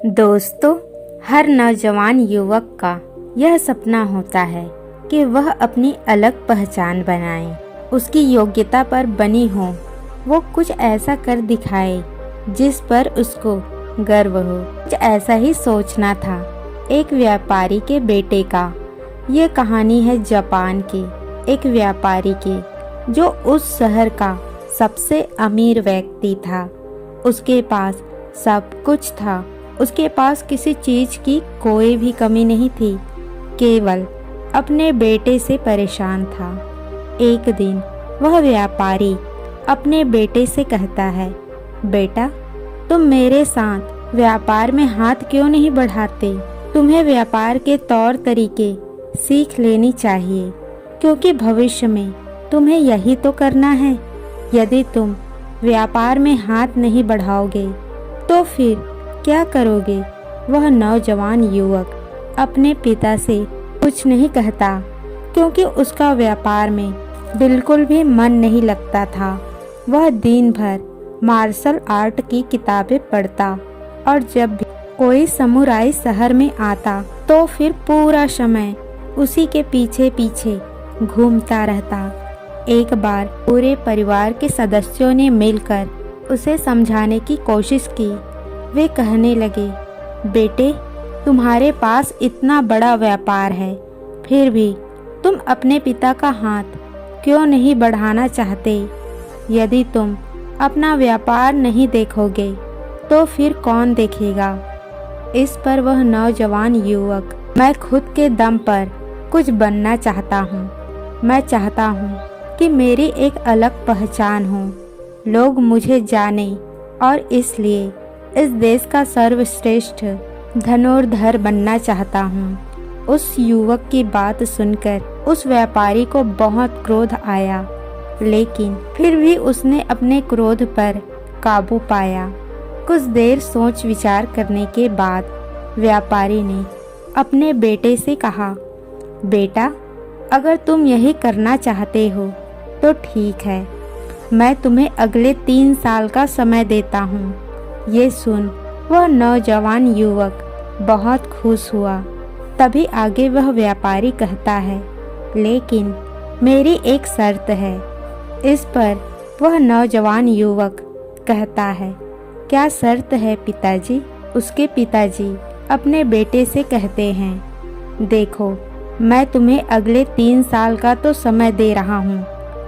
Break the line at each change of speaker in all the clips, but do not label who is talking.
दोस्तों, हर नौजवान युवक का यह सपना होता है कि वह अपनी अलग पहचान बनाए, उसकी योग्यता पर बनी हो, वो कुछ ऐसा कर दिखाए जिस पर उसको गर्व हो। कुछ ऐसा ही सोचना था एक व्यापारी के बेटे का। ये कहानी है जापान के एक व्यापारी की, जो उस शहर का सबसे अमीर व्यक्ति था। उसके पास सब कुछ था, उसके पास किसी चीज की कोई भी कमी नहीं थी, केवल अपने बेटे से परेशान था। एक दिन वह व्यापारी अपने बेटे से कहता है, बेटा, तुम मेरे साथ व्यापार में हाथ क्यों नहीं बढ़ाते? तुम्हें व्यापार के तौर तरीके सीख लेनी चाहिए, क्योंकि भविष्य में तुम्हें यही तो करना है। यदि तुम व्यापार में हाथ नहीं बढ़ाओगे तो फिर क्या करोगे? वह नौजवान युवक अपने पिता से कुछ नहीं कहता, क्योंकि उसका व्यापार में बिल्कुल भी मन नहीं लगता था। वह दिन भर मार्शल आर्ट की किताबें पढ़ता और जब भी कोई समुराई शहर में आता तो फिर पूरा समय उसी के पीछे पीछे घूमता रहता। एक बार पूरे परिवार के सदस्यों ने मिलकर उसे समझाने की कोशिश की। वे कहने लगे, बेटे, तुम्हारे पास इतना बड़ा व्यापार है, फिर भी तुम अपने पिता का हाथ क्यों नहीं बढ़ाना चाहते? यदि तुम अपना व्यापार नहीं देखोगे तो फिर कौन देखेगा? इस पर वह नौजवान युवक, मैं खुद के दम पर कुछ बनना चाहता हूँ। मैं चाहता हूँ कि मेरी एक अलग पहचान हो, लोग मुझे जाने, और इसलिए इस देश का सर्वश्रेष्ठ धनुर्धर बनना चाहता हूँ। उस युवक की बात सुनकर उस व्यापारी को बहुत क्रोध आया, लेकिन फिर भी उसने अपने क्रोध पर काबू पाया। कुछ देर सोच विचार करने के बाद व्यापारी ने अपने बेटे से कहा, बेटा, अगर तुम यही करना चाहते हो तो ठीक है, मैं तुम्हें अगले 3 साल का समय देता हूँ। ये सुन वह नौजवान युवक बहुत खुश हुआ। तभी आगे वह व्यापारी कहता है, लेकिन मेरी एक शर्त है। इस पर वह नौजवान युवक कहता है, क्या शर्त है पिताजी? उसके पिताजी अपने बेटे से कहते हैं, देखो, मैं तुम्हें अगले 3 साल का तो समय दे रहा हूँ,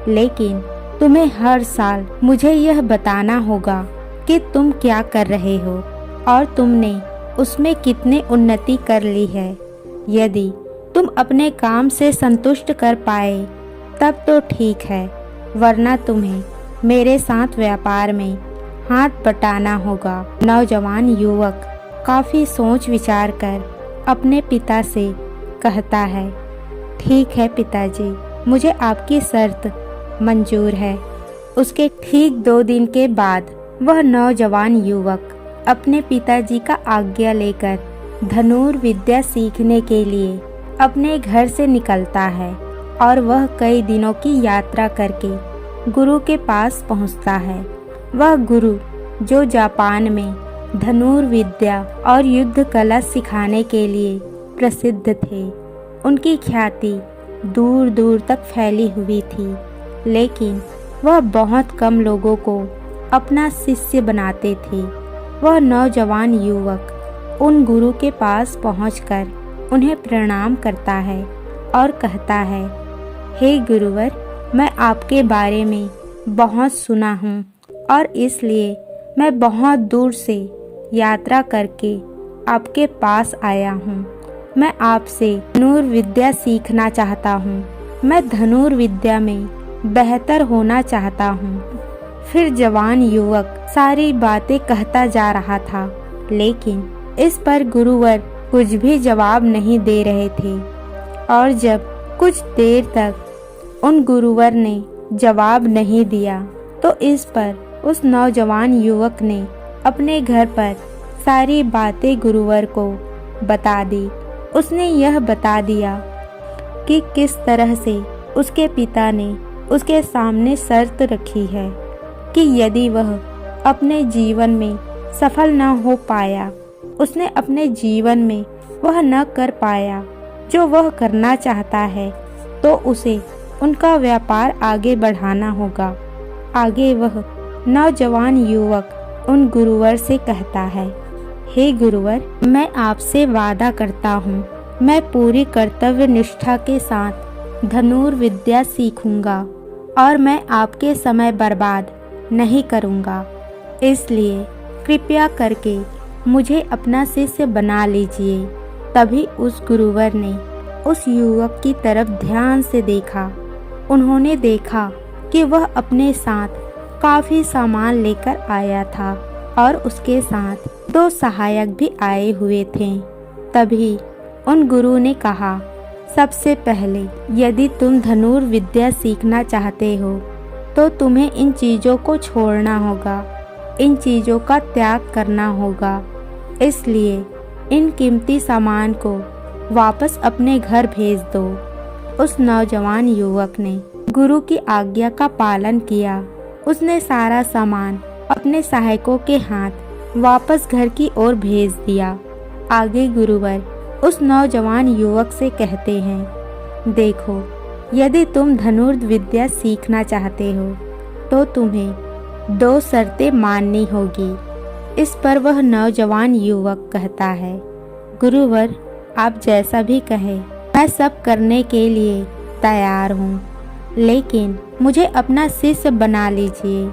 लेकिन तुम्हें हर साल मुझे यह बताना होगा कि तुम क्या कर रहे हो और तुमने उसमें कितनी उन्नति कर ली है। यदि तुम अपने काम से संतुष्ट कर पाए तब तो ठीक है, वरना तुम्हें मेरे साथ व्यापार में हाथ बटाना होगा। नौजवान युवक काफी सोच विचार कर अपने पिता से कहता है, ठीक है पिताजी, मुझे आपकी शर्त मंजूर है। उसके ठीक 2 दिन के बाद वह नौजवान युवक अपने पिताजी का आज्ञा लेकर धनुर्विद्या सीखने के लिए अपने घर से निकलता है और वह कई दिनों की यात्रा करके गुरु के पास पहुंचता है। वह गुरु, जो जापान में धनुर्विद्या और युद्ध कला सिखाने के लिए प्रसिद्ध थे, उनकी ख्याति दूर दूर तक फैली हुई थी, लेकिन वह बहुत कम लोगों को अपना शिष्य बनाते थे। वह नौजवान युवक उन गुरु के पास पहुंचकर उन्हें प्रणाम करता है और कहता है, हे गुरुवर, मैं आपके बारे में बहुत सुना हूँ और इसलिए मैं बहुत दूर से यात्रा करके आपके पास आया हूँ। मैं आपसे धनुर्विद्या सीखना चाहता हूँ। मैं धनुर्विद्या में बेहतर होना चाहता हूँ। फिर जवान युवक सारी बातें कहता जा रहा था, लेकिन इस पर गुरुवर कुछ भी जवाब नहीं दे रहे थे। और जब कुछ देर तक उन गुरुवर ने जवाब नहीं दिया तो इस पर उस नौजवान युवक ने अपने घर पर सारी बातें गुरुवर को बता दी। उसने यह बता दिया कि किस तरह से उसके पिता ने उसके सामने शर्त रखी है कि यदि वह अपने जीवन में सफल न हो पाया उसने अपने जीवन में वह न कर पाया जो वह करना चाहता है, तो उसे उनका व्यापार आगे बढ़ाना होगा। आगे वह नौजवान युवक उन गुरुवर से कहता है, हे गुरुवर, मैं आपसे वादा करता हूँ, मैं पूरी कर्तव्य निष्ठा के साथ धनुर्विद्या सीखूंगा और मैं आपके समय बर्बाद नहीं करूंगा। इसलिए कृपया करके मुझे अपना शिष्य बना लीजिए। तभी उस गुरुवर ने उस युवक की तरफ ध्यान से देखा। उन्होंने देखा कि वह अपने साथ काफी सामान लेकर आया था और उसके साथ 2 सहायक भी आए हुए थे। तभी उन गुरु ने कहा, सबसे पहले यदि तुम धनुर्विद्या सीखना चाहते हो तो तुम्हें इन चीज़ों को छोड़ना होगा, इन चीज़ों का त्याग करना होगा। इसलिए इन कीमती सामान को वापस अपने घर भेज दो। उस नौजवान युवक ने गुरु की आज्ञा का पालन किया। उसने सारा सामान अपने सहायकों के हाथ वापस घर की ओर भेज दिया। आगे गुरुवर उस नौजवान युवक से कहते हैं, देखो, यदि तुम धनुर्विद्या सीखना चाहते हो तो तुम्हें 2 शर्तें माननी होगी। इस पर वह नौजवान युवक कहता है, गुरुवर, आप जैसा भी कहें, मैं सब करने के लिए तैयार हूँ, लेकिन मुझे अपना शिष्य बना लीजिए।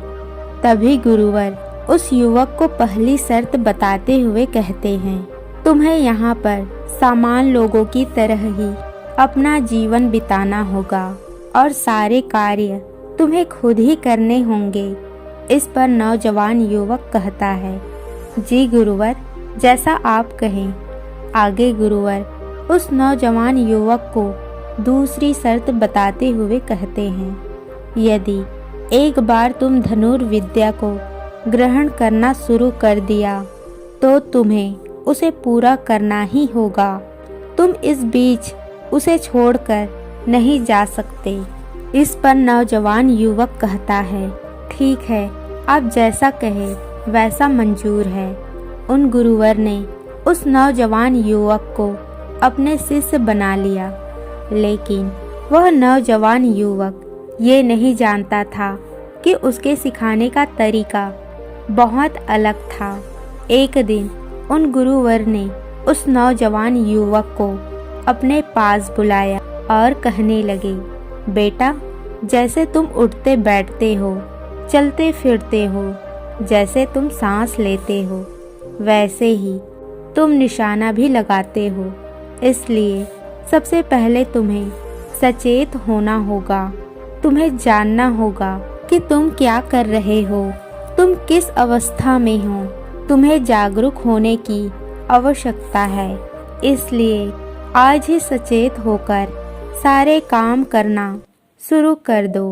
तभी गुरुवर उस युवक को पहली शर्त बताते हुए कहते हैं, तुम्हें यहाँ पर सामान्य लोगों की तरह ही अपना जीवन बिताना होगा और सारे कार्य तुम्हें खुद ही करने होंगे। इस पर नौजवान युवक कहता है, जी गुरुवर, जैसा आप कहें। आगे गुरुवर उस नौजवान युवक को दूसरी शर्त बताते हुए कहते हैं, यदि एक बार तुम धनुर्विद्या को ग्रहण करना शुरू कर दिया तो तुम्हें उसे पूरा करना ही होगा। तुम इस बीच उसे छोड़कर नहीं जा सकते। इस पर नौजवान युवक कहता है, ठीक है, आप जैसा कहें वैसा मंजूर है। उन गुरुवर ने उस नौजवान युवक को अपने शिष्य बना लिया, लेकिन वह नौजवान युवक ये नहीं जानता था कि उसके सिखाने का तरीका बहुत अलग था। एक दिन उन गुरुवर ने उस नौजवान युवक को अपने पास बुलाया और कहने लगे, बेटा, जैसे तुम उठते बैठते हो, चलते फिरते हो, जैसे तुम सांस लेते हो, वैसे ही तुम निशाना भी लगाते हो। इसलिए सबसे पहले तुम्हें सचेत होना होगा। तुम्हें जानना होगा कि तुम क्या कर रहे हो, तुम किस अवस्था में हो। तुम्हें जागरूक होने की आवश्यकता है। इसलिए आज ही सचेत होकर सारे काम करना शुरू कर दो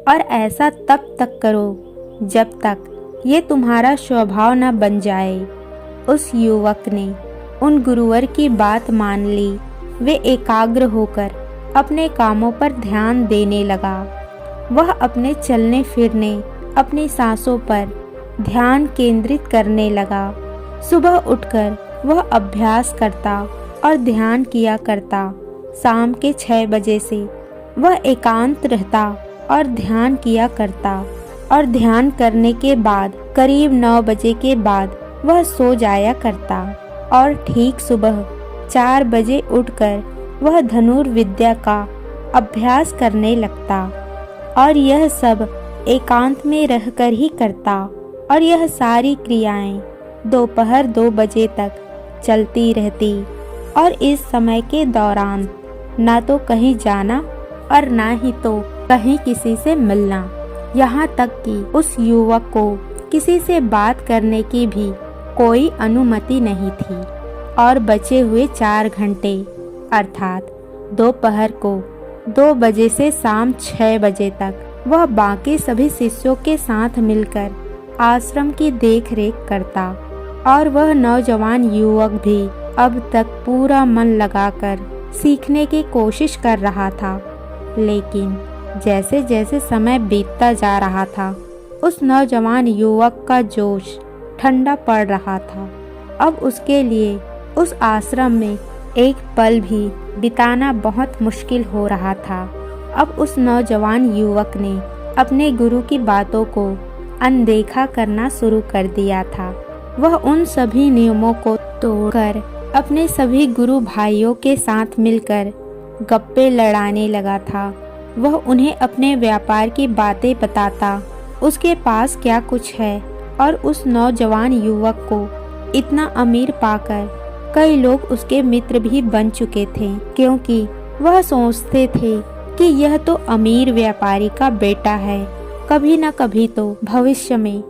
और ऐसा तब तक करो जब तक ये तुम्हारा स्वभाव न बन जाए। उस युवक ने उन गुरुवर की बात मान ली। वे एकाग्र होकर अपने कामों पर ध्यान देने लगा। वह अपने चलने फिरने, अपनी सांसों पर ध्यान केंद्रित करने लगा। सुबह उठकर वह अभ्यास करता और ध्यान किया करता। शाम के 6 बजे से वह एकांत रहता और ध्यान किया करता और ध्यान करने के बाद करीब 9 बजे के बाद वह सो जाया करता और ठीक सुबह 4 बजे उठकर वह धनुर्विद्या का अभ्यास करने लगता और यह सब एकांत में रहकर ही करता और यह सारी क्रियाएं दोपहर 2 बजे तक चलती रहती और इस समय के दौरान ना तो कहीं जाना और ना ही तो कहीं किसी से मिलना। यहाँ तक कि उस युवक को किसी से बात करने की भी कोई अनुमति नहीं थी और बचे हुए 4 घंटे अर्थात दोपहर को 2 बजे से शाम 6 बजे तक वह बाकी सभी शिष्यों के साथ मिलकर आश्रम की देखरेख करता और वह नौजवान युवक भी अब तक पूरा मन लगाकर सीखने की कोशिश कर रहा था। लेकिन जैसे जैसे समय बीतता जा रहा था, उस नौजवान युवक का जोश ठंडा पड़ रहा था। अब उसके लिए उस आश्रम में एक पल भी बिताना बहुत मुश्किल हो रहा था। अब उस नौजवान युवक ने अपने गुरु की बातों को अनदेखा करना शुरू कर दिया था। वह उन सभी नियमों को तोड़कर अपने सभी गुरु भाइयों के साथ मिलकर गप्पे लड़ाने लगा था। वह उन्हें अपने व्यापार की बातें बताता, उसके पास क्या कुछ है, और उस नौजवान युवक को इतना अमीर पाकर कई लोग उसके मित्र भी बन चुके थे, क्योंकि वह सोचते थे कि यह तो अमीर व्यापारी का बेटा है, कभी न कभी तो भविष्य में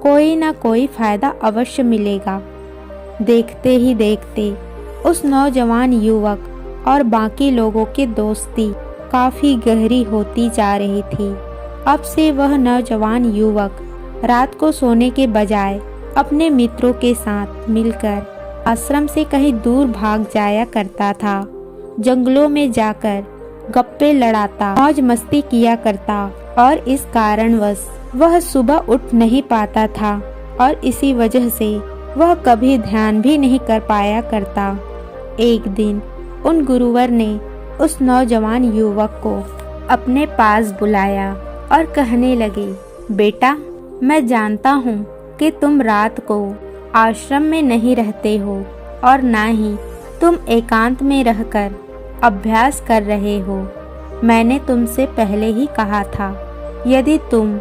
कोई न कोई फायदा अवश्य मिलेगा। देखते ही देखते उस नौजवान युवक और बाकी लोगों की दोस्ती काफी गहरी होती जा रही थी। अब से वह नौजवान युवक रात को सोने के बजाय अपने मित्रों के साथ मिलकर आश्रम से कहीं दूर भाग जाया करता था। जंगलों में जाकर गप्पे लड़ाता, मौज मस्ती किया करता, और इस कारणवश वह सुबह उठ नहीं पाता था और इसी वजह से वह कभी ध्यान भी नहीं कर पाया करता। एक दिन उन गुरुवर ने उस नौजवान युवक को अपने पास बुलाया और कहने लगे, बेटा, मैं जानता हूँ कि तुम रात को आश्रम में नहीं रहते हो और ना ही तुम एकांत में रहकर अभ्यास कर रहे हो। मैंने तुमसे पहले ही कहा था, यदि तुम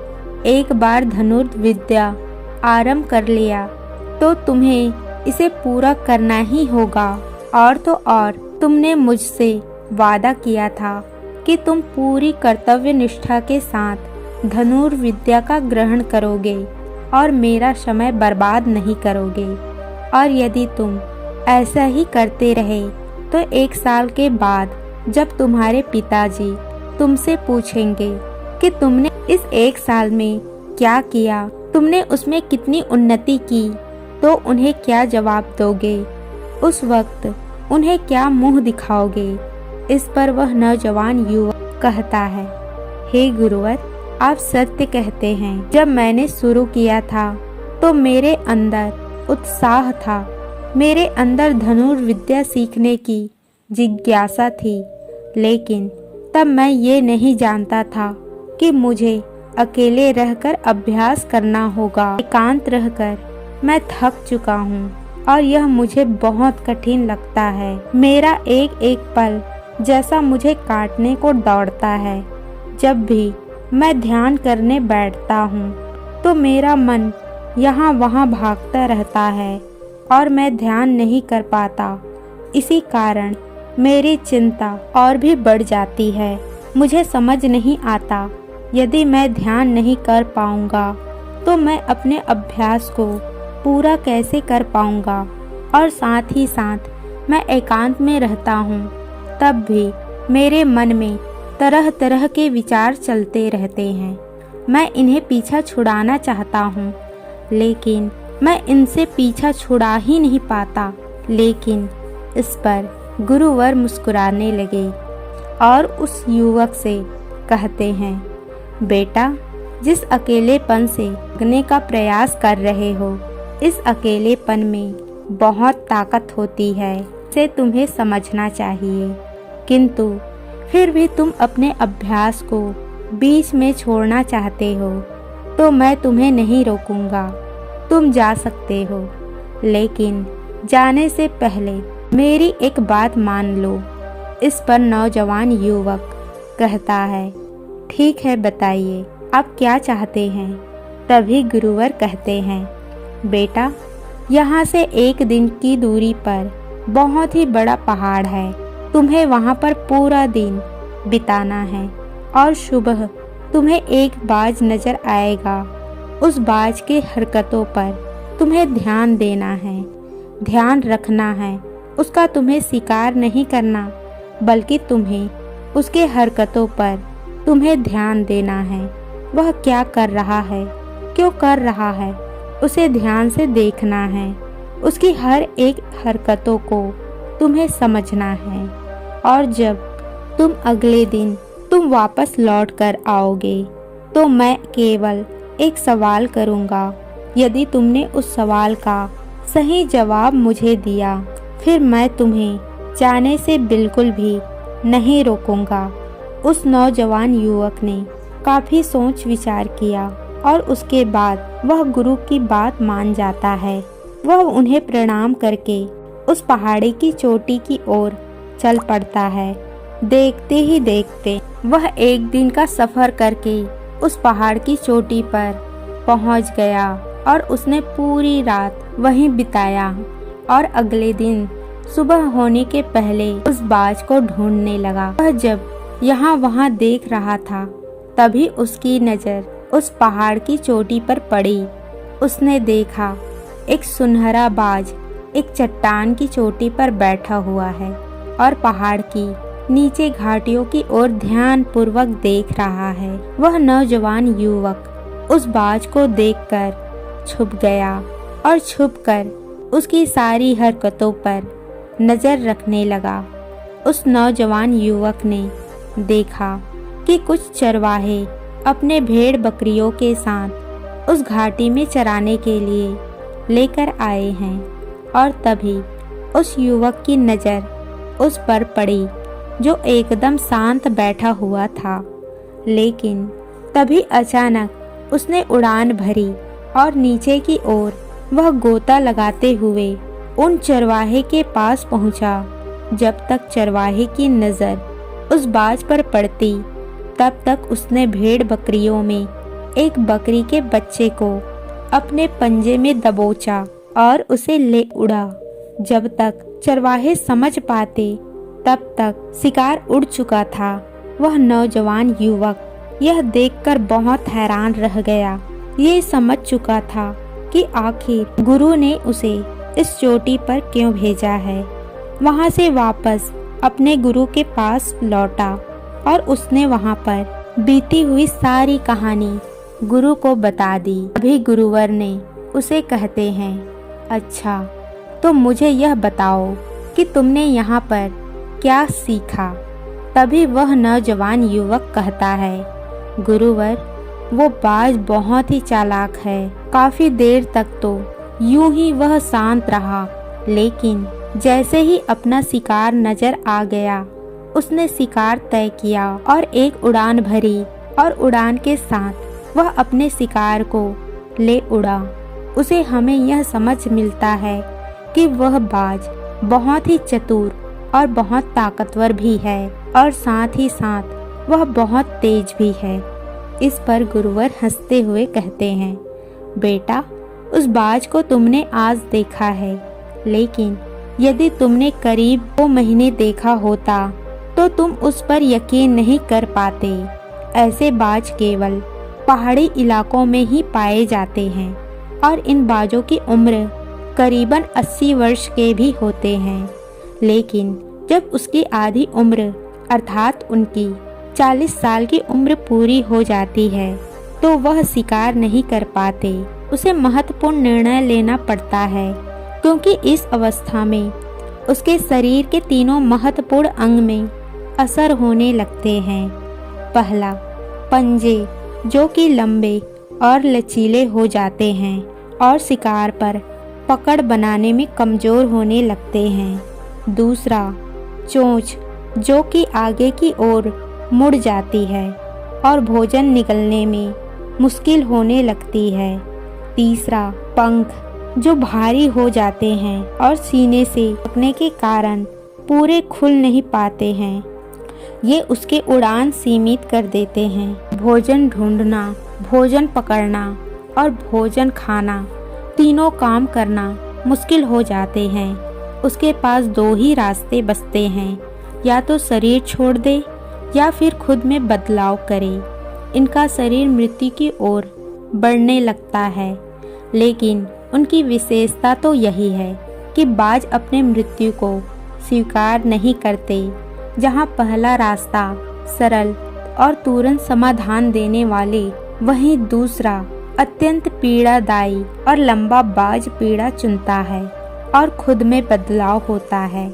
एक बार धनुर्विद्या आरंभ कर लिया तो तुम्हें इसे पूरा करना ही होगा। और तो और तुमने मुझसे वादा किया था कि तुम पूरी कर्तव्य निष्ठा के साथ धनुर्विद्या का ग्रहण करोगे और मेरा समय बर्बाद नहीं करोगे। और यदि तुम ऐसा ही करते रहे तो 1 साल के बाद जब तुम्हारे पिताजी तुमसे पूछेंगे कि तुमने इस 1 साल में क्या किया, तुमने उसमें कितनी उन्नति की, तो उन्हें क्या जवाब दोगे? उस वक्त उन्हें क्या मुंह दिखाओगे? इस पर वह नौजवान युवक कहता है, हे गुरुवर, आप सत्य कहते हैं। जब मैंने शुरू किया था तो मेरे अंदर उत्साह था, मेरे अंदर धनुर्विद्या सीखने की जिज्ञासा थी, लेकिन तब मैं ये नहीं जानता था कि मुझे अकेले रहकर अभ्यास करना होगा। एकांत रहकर मैं थक चुका हूँ और यह मुझे बहुत कठिन लगता है। मेरा एक एक पल जैसा मुझे काटने को दौड़ता है। जब भी मैं ध्यान करने बैठता हूँ तो मेरा मन यहाँ वहाँ भागता रहता है और मैं ध्यान नहीं कर पाता। इसी कारण मेरी चिंता और भी बढ़ जाती है। मुझे समझ नहीं आता, यदि मैं ध्यान नहीं कर पाऊँगा तो मैं अपने अभ्यास को पूरा कैसे कर पाऊँगा। और साथ ही साथ मैं एकांत में रहता हूँ, तब भी मेरे मन में तरह तरह के विचार चलते रहते हैं। मैं इन्हें पीछा छुड़ाना चाहता हूँ, लेकिन मैं इनसे पीछा छुड़ा ही नहीं पाता। लेकिन इस पर गुरुवर मुस्कुराने लगे और उस युवक से कहते हैं, बेटा, जिस अकेलेपन से भागने का प्रयास कर रहे हो, इस अकेलेपन में बहुत ताकत होती है, इसे तुम्हें समझना चाहिए। किंतु फिर भी तुम अपने अभ्यास को बीच में छोड़ना चाहते हो तो मैं तुम्हें नहीं रोकूंगा। तुम जा सकते हो, लेकिन जाने से पहले मेरी एक बात मान लो। इस पर नौजवान युवक कहता है, ठीक है, बताइए आप क्या चाहते हैं। तभी गुरुवर कहते हैं, बेटा, यहाँ से 1 दिन की दूरी पर बहुत ही बड़ा पहाड़ है। तुम्हें वहाँ पर पूरा दिन बिताना है और सुबह तुम्हें एक बाज नजर आएगा। उस बाज के हरकतों पर तुम्हें ध्यान देना है, ध्यान रखना है। उसका तुम्हें शिकार नहीं करना, बल्कि तुम्हें उसके हरकतों पर तुम्हें ध्यान देना है। वह क्या कर रहा है, क्यों कर रहा है, उसे ध्यान से देखना है। उसकी हर एक हरकतों को तुम्हें समझना है। और जब तुम अगले दिन तुम वापस लौट कर आओगे तो मैं केवल एक सवाल करूँगा। यदि तुमने उस सवाल का सही जवाब मुझे दिया, फिर मैं तुम्हें जाने से बिल्कुल भी नहीं रोकूंगा। उस नौजवान युवक ने काफी सोच विचार किया और उसके बाद वह गुरु की बात मान जाता है। वह उन्हें प्रणाम करके उस पहाड़ी की चोटी की ओर चल पड़ता है। देखते ही देखते वह एक दिन का सफर करके उस पहाड़ की चोटी पर पहुंच गया और उसने पूरी रात वहीं बिताया और अगले दिन सुबह होने के पहले उस बाज को ढूंढने लगा। वह जब यहाँ वहाँ देख रहा था तभी उसकी नज़र उस पहाड़ की चोटी पर पड़ी। उसने देखा एक सुनहरा बाज एक चट्टान की चोटी पर बैठा हुआ है और पहाड़ की नीचे घाटियों की ओर ध्यान पूर्वक देख रहा है। वह नौजवान युवक उस बाज को देखकर छुप गया और छुपकर उसकी सारी हरकतों पर नजर रखने लगा। उस नौजवान युवक ने देखा कि कुछ चरवाहे अपने भेड़ बकरियों के साथ उस घाटी में चराने के लिए लेकर आए हैं और तभी उस युवक की नज़र उस पर पड़ी जो एकदम शांत बैठा हुआ था। लेकिन तभी अचानक उसने उड़ान भरी और नीचे की ओर वह गोता लगाते हुए उन चरवाहे के पास पहुंचा। जब तक चरवाहे की नज़र उस बाज पर पड़ती तब तक उसने भेड़ बकरियों में एक बकरी के बच्चे को अपने पंजे में दबोचा और उसे ले उड़ा। जब तक चरवाहे समझ पाते तब तक शिकार उड़ चुका था। वह नौजवान युवक यह देखकर बहुत हैरान रह गया। ये समझ चुका था कि आखिर गुरु ने उसे इस चोटी पर क्यों भेजा है। वहां से वापस अपने गुरु के पास लौटा और उसने वहां पर बीती हुई सारी कहानी गुरु को बता दी। अभी गुरुवर ने उसे कहते हैं, अच्छा तो मुझे यह बताओ कि तुमने यहाँ पर क्या सीखा। तभी वह नौजवान युवक कहता है, गुरुवर वो बाज बहुत ही चालाक है। काफी देर तक तो यूं ही वह शांत रहा, लेकिन जैसे ही अपना शिकार नजर आ गया उसने शिकार तय किया और एक उड़ान भरी और उड़ान के साथ वह अपने शिकार को ले उड़ा। उसे हमें यह समझ मिलता है कि वह बाज बहुत ही चतुर और बहुत ताकतवर भी है और साथ ही साथ वह बहुत तेज भी है। इस पर गुरुवर हंसते हुए कहते हैं, बेटा उस बाज को तुमने आज देखा है, लेकिन यदि तुमने करीब 2 महीने देखा होता तो तुम उस पर यकीन नहीं कर पाते। ऐसे बाज केवल पहाड़ी इलाकों में ही पाए जाते हैं और इन बाजों की उम्र करीबन 80 वर्ष के भी होते हैं। लेकिन जब उसकी आधी उम्र अर्थात उनकी 40 साल की उम्र पूरी हो जाती है तो वह शिकार नहीं कर पाते। उसे महत्वपूर्ण निर्णय लेना पड़ता है, क्योंकि इस अवस्था में उसके शरीर के तीनों महत्वपूर्ण अंग में असर होने लगते हैं। पहला, पंजे जो कि लंबे और लचीले हो जाते हैं और शिकार पर पकड़ बनाने में कमज़ोर होने लगते हैं। दूसरा, चोंच जो कि आगे की ओर मुड़ जाती है और भोजन निगलने में मुश्किल होने लगती है। तीसरा, पंख जो भारी हो जाते हैं और सीने से लगने के कारण पूरे खुल नहीं पाते हैं। ये उसके उड़ान सीमित कर देते हैं। भोजन ढूंढना, भोजन पकड़ना और भोजन खाना तीनों काम करना मुश्किल हो जाते हैं। उसके पास 2 ही रास्ते बचते हैं, या तो शरीर छोड़ दे या फिर खुद में बदलाव करे। इनका शरीर मृत्यु की ओर बढ़ने लगता है, लेकिन उनकी विशेषता तो यही है कि बाज अपने मृत्यु को स्वीकार नहीं करते। जहाँ पहला रास्ता सरल और तुरंत समाधान देने वाले, वहीं दूसरा अत्यंत पीड़ादायी और लंबा बाज पीड़ा चुनता है और खुद में बदलाव होता है।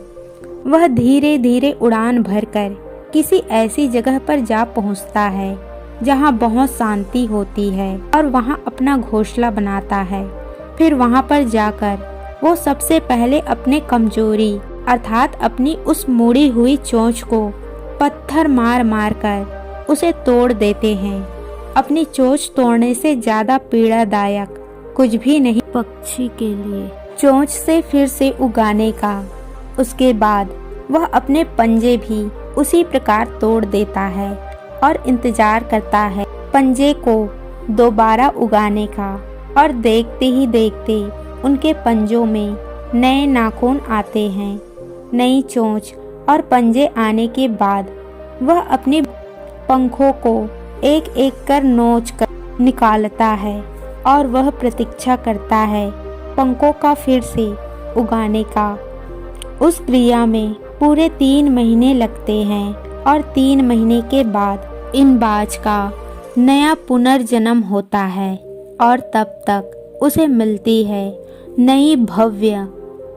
वह धीरे धीरे उड़ान भरकर किसी ऐसी जगह पर जा पहुंचता है जहां बहुत शांति होती है और वहां अपना घोंसला बनाता है। फिर वहां पर जाकर वो सबसे पहले अपने कमजोरी अर्थात अपनी उस मुड़ी हुई चोंच को पत्थर मार मार कर उसे तोड़ देते हैं। अपनी चोंच तोड़ने से ज्यादा पीड़ादायक कुछ भी नहीं पक्षी के लिए चोंच से फिर से उगाने का। उसके बाद वह अपने पंजे भी उसी प्रकार तोड़ देता है और इंतजार करता है पंजे को दोबारा उगाने का। और देखते ही देखते उनके पंजों में नए नाखून आते हैं, नई चोंच और पंजे आने के बाद वह अपने पंखों को एक एक कर नोच कर निकालता है और वह प्रतीक्षा करता है पंखों का फिर से उगाने का। उस क्रिया में पूरे 3 महीने लगते हैं और 3 महीने के बाद इन बाज का नया पुनर्जन्म होता है और तब तक उसे मिलती है नई भव्य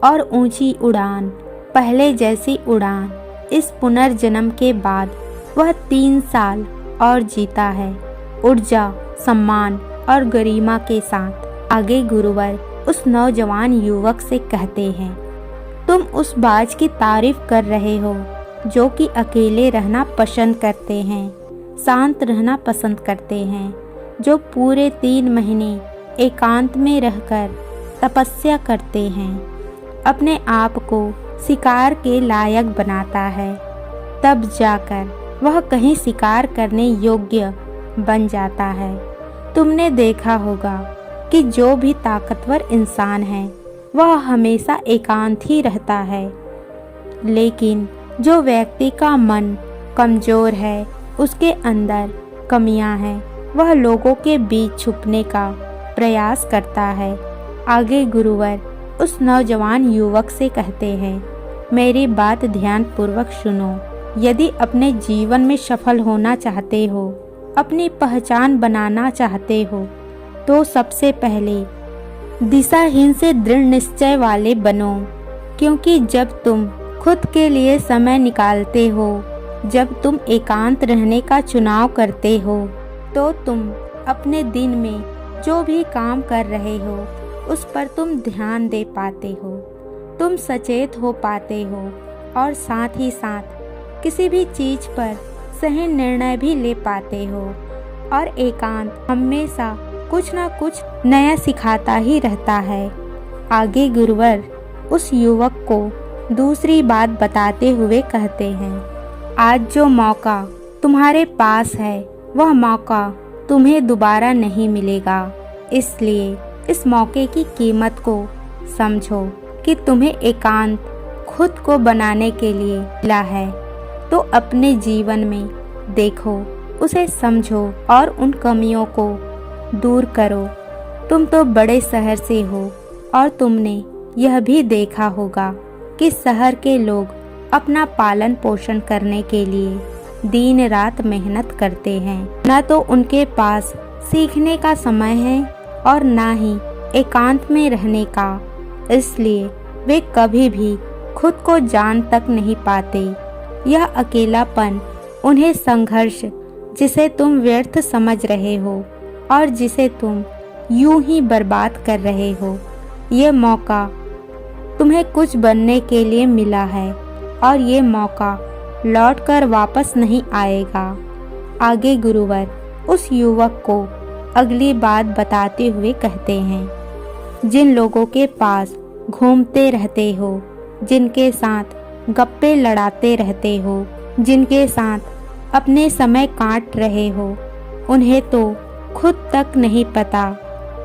और ऊंची उड़ान, पहले जैसी उड़ान। इस पुनर्जन्म के बाद वह 3 साल और जीता है ऊर्जा, सम्मान और गरिमा के साथ। आगे गुरुवर उस नौजवान युवक से कहते हैं, तुम उस बाज की तारीफ कर रहे हो जो कि अकेले रहना पसंद करते हैं, शांत रहना पसंद करते हैं, जो पूरे 3 महीने एकांत में रहकर तपस्या करते हैं, अपने आप को शिकार के लायक बनाता है, तब जाकर वह कहीं शिकार करने योग्य बन जाता है। तुमने देखा होगा कि जो भी ताकतवर इंसान है वह हमेशा एकांत ही रहता है, लेकिन जो व्यक्ति का मन कमजोर है, उसके अंदर कमियां हैं, वह लोगों के बीच छुपने का प्रयास करता है। आगे गुरुवर उस नौजवान युवक से कहते हैं, मेरी बात ध्यान पूर्वक सुनो। यदि अपने जीवन में सफल होना चाहते हो, अपनी पहचान बनाना चाहते हो, तो सबसे पहले दिशाहीन से दृढ़ निश्चय वाले बनो। क्योंकि जब तुम खुद के लिए समय निकालते हो, जब तुम एकांत रहने का चुनाव करते हो, तो तुम अपने दिन में जो भी काम कर रहे हो उस पर तुम ध्यान दे पाते हो, तुम सचेत हो पाते हो और साथ ही साथ किसी भी चीज पर सही निर्णय भी ले पाते हो। और एकांत हमेशा कुछ ना कुछ नया सिखाता ही रहता है। आगे गुरुवर उस युवक को दूसरी बात बताते हुए कहते हैं, आज जो मौका तुम्हारे पास है वह मौका तुम्हें दोबारा नहीं मिलेगा, इसलिए इस मौके की कीमत को समझो कि तुम्हें एकांत खुद को बनाने के लिए मिला है, तो अपने जीवन में देखो, उसे समझो और उन कमियों को दूर करो। तुम तो बड़े शहर से हो और तुमने यह भी देखा होगा कि शहर के लोग अपना पालन पोषण करने के लिए दिन रात मेहनत करते हैं। न तो उनके पास सीखने का समय है और न ही एकांत में रहने का, इसलिए वे कभी भी खुद को जान तक नहीं पाते। यह अकेलापन उन्हें संघर्ष, जिसे तुम व्यर्थ समझ रहे हो और जिसे तुम यूं ही बर्बाद कर रहे हो, ये मौका तुम्हें कुछ बनने के लिए मिला है और ये मौका लौटकर वापस नहीं आएगा। आगे गुरुवर उस युवक को अगली बात बताते हुए कहते हैं, जिन लोगों के पास घूमते रहते हो, जिनके साथ गप्पे लड़ाते रहते हो, जिनके साथ अपने समय काट रहे हो, उन्हें तो खुद तक नहीं पता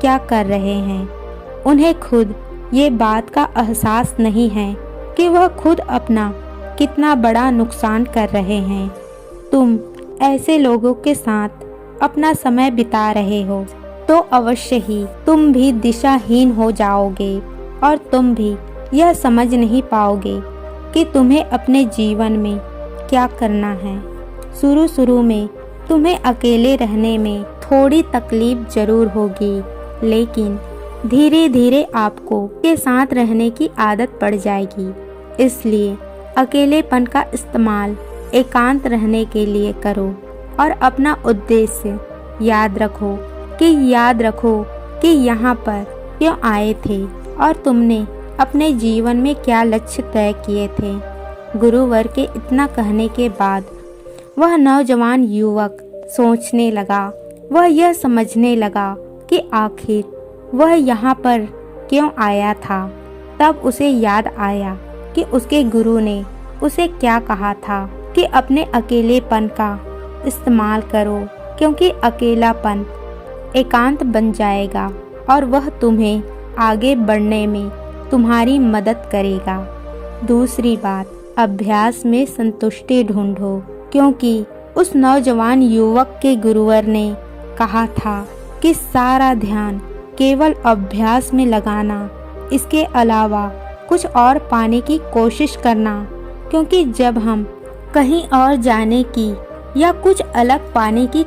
क्या कर रहे हैं। उन्हें खुद ये बात का एहसास नहीं है कि वह खुद अपना कितना बड़ा नुकसान कर रहे हैं। तुम ऐसे लोगों के साथ अपना समय बिता रहे हो तो अवश्य ही तुम भी दिशाहीन हो जाओगे और तुम भी यह समझ नहीं पाओगे कि तुम्हें अपने जीवन में क्या करना है। शुरू में तुम्हें अकेले रहने में थोड़ी तकलीफ जरूर होगी, लेकिन धीरे धीरे आपको के साथ रहने की आदत पड़ जाएगी। इसलिए अकेलेपन का इस्तेमाल एकांत रहने के लिए करो और अपना उद्देश्य याद रखो कि यहाँ पर क्यों आए थे और तुमने अपने जीवन में क्या लक्ष्य तय किए थे। गुरुवर के इतना कहने के बाद वह नौजवान युवक सोचने लगा। वह यह समझने लगा कि आखिर वह यहाँ पर क्यों आया था। तब उसे याद आया कि उसके गुरु ने उसे क्या कहा था कि अपने अकेलेपन का इस्तेमाल करो, क्योंकि अकेलापन एकांत बन जाएगा और वह तुम्हें आगे बढ़ने में तुम्हारी मदद करेगा। दूसरी बात, अभ्यास में संतुष्टि ढूंढो, क्योंकि उस नौजवान युवक के गुरुवर ने कहा था कि सारा ध्यान केवल अभ्यास में लगाना, इसके अलावा कुछ और पाने की कोशिश करना। क्योंकि जब हम कहीं और जाने की या कुछ अलग पाने की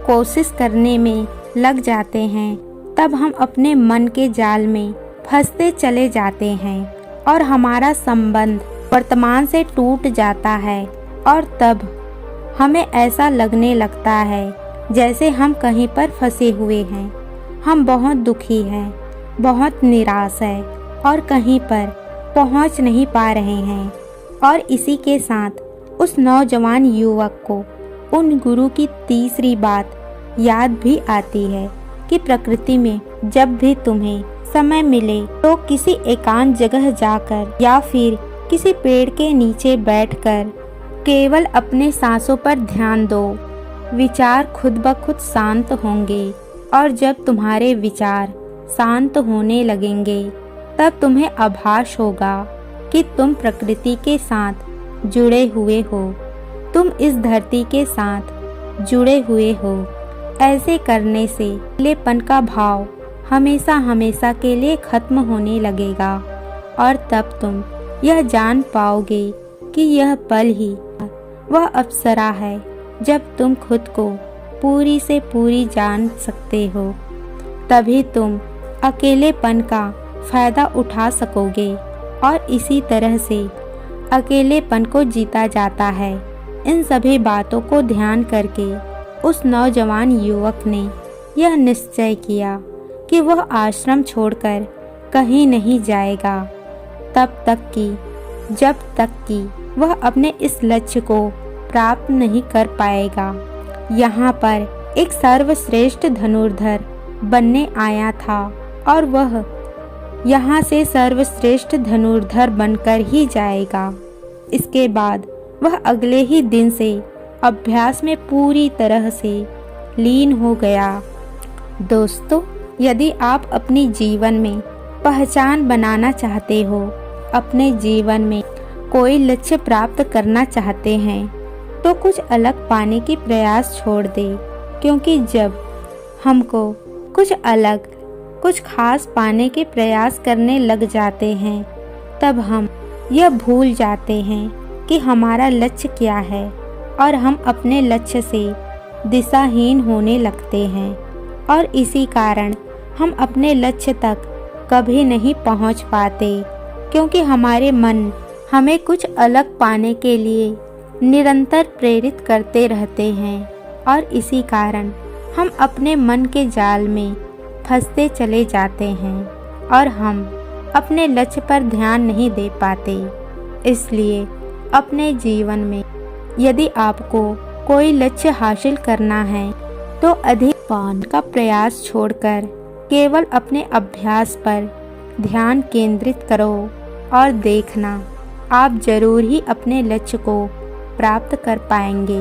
कोशिश करने में लग जाते हैं, तब हम अपने मन के जाल में फंसते चले जाते हैं और हमारा संबंध वर्तमान से टूट जाता है। और तब हमें ऐसा लगने लगता है जैसे हम कहीं पर फंसे हुए हैं। हम बहुत दुखी हैं, बहुत निराश है और कहीं पर पहुंच नहीं पा रहे हैं। और इसी के साथ उस नौजवान युवक को उन गुरु की तीसरी बात याद भी आती है कि प्रकृति में जब भी तुम्हें समय मिले तो किसी एकांत जगह जाकर या फिर किसी पेड़ के नीचे बैठकर केवल अपने सांसों पर ध्यान दो। विचार खुद ब खुद शांत होंगे और जब तुम्हारे विचार शांत होने लगेंगे तब तुम्हें आभास होगा कि तुम प्रकृति के साथ जुड़े हुए हो, तुम इस धरती के साथ जुड़े हुए हो। ऐसे करने से अकेलेपन का भाव हमेशा हमेशा के लिए खत्म होने लगेगा और तब तुम यह जान पाओगे कि यह पल ही वह अप्सरा है जब तुम खुद को पूरी से पूरी जान सकते हो। तभी तुम अकेलेपन का फायदा उठा सकोगे और इसी तरह से अकेलेपन को जीता जाता है। इन सभी बातों को ध्यान करके उस नौजवान युवक ने यह निश्चय किया कि वह आश्रम छोड़कर कहीं नहीं जाएगा जब तक कि वह अपने इस लक्ष्य को प्राप्त नहीं कर पाएगा। यहाँ पर एक सर्वश्रेष्ठ धनुर्धर बनने आया था और वह यहाँ से सर्वश्रेष्ठ धनुर्धर बनकर ही जाएगा। इसके बाद वह अगले ही दिन से अभ्यास में पूरी तरह से लीन हो गया। दोस्तों, यदि आप अपने जीवन में पहचान बनाना चाहते हो, अपने जीवन में कोई लक्ष्य प्राप्त करना चाहते हैं, तो कुछ अलग पाने की प्रयास छोड़ दे। क्योंकि जब हमको कुछ अलग, कुछ खास पाने के प्रयास करने लग जाते हैं, तब हम यह भूल जाते हैं कि हमारा लक्ष्य क्या है और हम अपने लक्ष्य से दिशाहीन होने लगते हैं और इसी कारण हम अपने लक्ष्य तक कभी नहीं पहुंच पाते। क्योंकि हमारे मन हमें कुछ अलग पाने के लिए निरंतर प्रेरित करते रहते हैं और इसी कारण हम अपने मन के जाल में फंसते चले जाते हैं और हम अपने लक्ष्य पर ध्यान नहीं दे पाते। इसलिए अपने जीवन में यदि आपको कोई लक्ष्य हासिल करना है तो अधिक पान का प्रयास छोड़कर केवल अपने अभ्यास पर ध्यान केंद्रित करो और देखना, आप जरूर ही अपने लक्ष्य को प्राप्त कर पाएंगे।